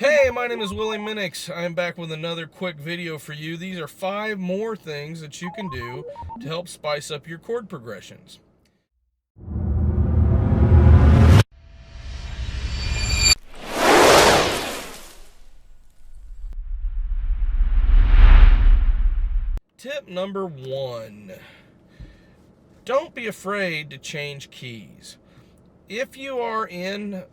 Hey, my name is Willie Minnix. I'm back with another quick video for you. These are 5 more things that you can do to help spice up your chord progressions. Tip number 1. Don't be afraid to change keys. If you are in,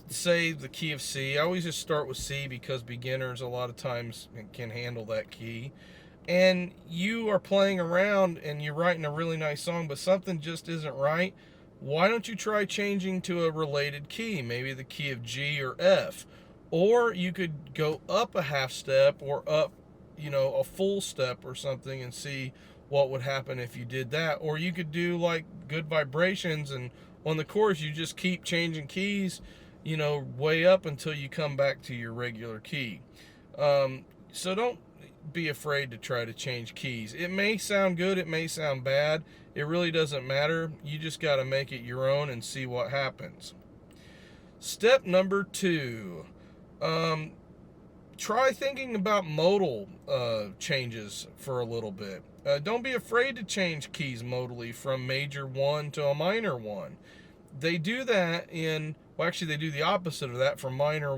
say, the key of C, I always just start with C because beginners a lot of times can handle that key. And you are playing around and you're writing a really nice song, but something just isn't right, why don't you try changing to a related key, maybe the key of G or F? Or you could go up a half step or up, a full step or something and see what would happen if you did that. Or you could do like Good Vibrations, and on the chorus you just keep changing keys, way up until you come back to your regular key. So don't be afraid to try to change keys. It may sound good, it may sound bad. It really doesn't matter. You just got to make it your own and see what happens. Step number 2. Try thinking about modal changes for a little bit. Don't be afraid to change keys modally from major 1 to a minor 1. They do that actually they do the opposite of that, from minor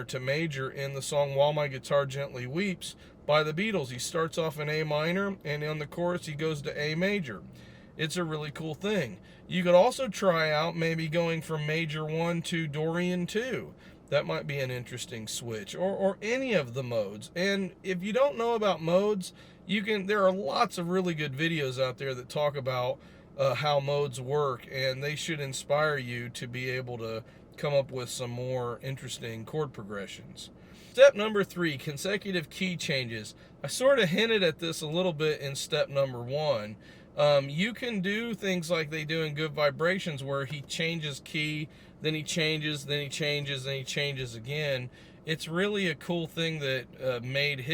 to major in the song While My Guitar Gently Weeps by the Beatles. He starts off in A minor, and on the chorus he goes to A major. It's a really cool thing. You could also try out maybe going from major 1 to Dorian 2. That might be an interesting switch, or any of the modes. And if you don't know about modes, there are lots of really good videos out there that talk about how modes work, and they should inspire you to be able to come up with some more interesting chord progressions. Step number 3, consecutive key changes. I sort of hinted at this a little bit in step number 1. You can do things like they do in Good Vibrations, where he changes key, then he changes, then he changes, then he changes again. It's really a cool thing that made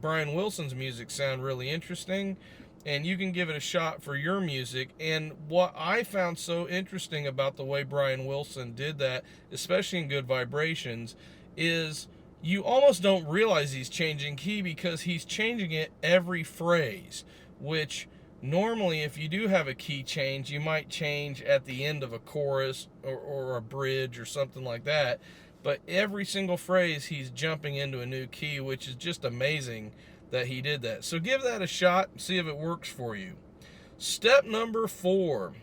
Brian Wilson's music sound really interesting, and you can give it a shot for your music. And what I found so interesting about the way Brian Wilson did that, especially in Good Vibrations, is you almost don't realize he's changing key because he's changing it every phrase, which normally if you do have a key change, you might change at the end of a chorus or a bridge or something like that. But every single phrase he's jumping into a new key, which is just amazing that he did that. So give that a shot, see if it works for you. Step number 4,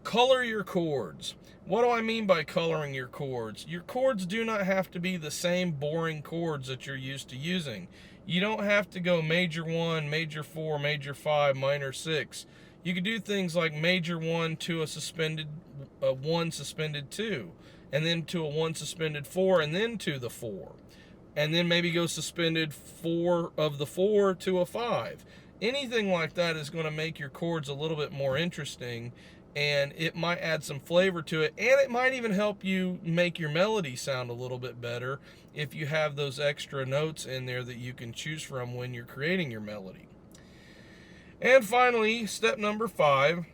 color your chords. What do I mean by coloring your chords? Your chords do not have to be the same boring chords that you're used to using. You don't have to go major 1, major 4, major 5, minor 6. You could do things like major 1 to a 1 suspended 2, and then to a 1 suspended 4, and then to the 4. And then maybe go suspended 4 of the 4 to a 5. Anything like that is going to make your chords a little bit more interesting, and it might add some flavor to it, and it might even help you make your melody sound a little bit better if you have those extra notes in there that you can choose from when you're creating your melody. And finally, step number 5,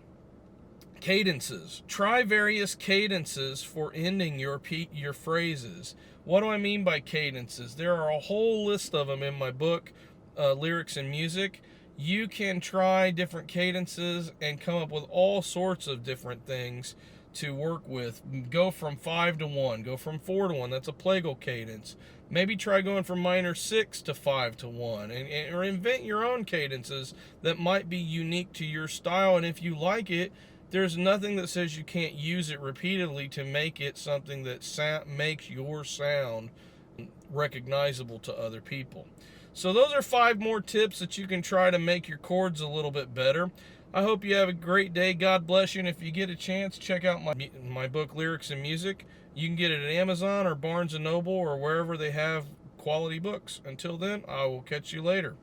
cadences. Try various cadences for ending your phrases. What do I mean by cadences? There are a whole list of them in my book, Lyrics and Music. You can try different cadences and come up with all sorts of different things to work with. Go from 5 to 1, go from 4 to 1. That's a plagal cadence. Maybe try going from minor 6 to 5 to 1, or invent your own cadences that might be unique to your style. And if you like it, there's nothing that says you can't use it repeatedly to make it something that makes your sound recognizable to other people. So those are 5 more tips that you can try to make your chords a little bit better. I hope you have a great day. God bless you. And if you get a chance, check out my book, Lyrics and Music. You can get it at Amazon or Barnes & Noble or wherever they have quality books. Until then, I will catch you later.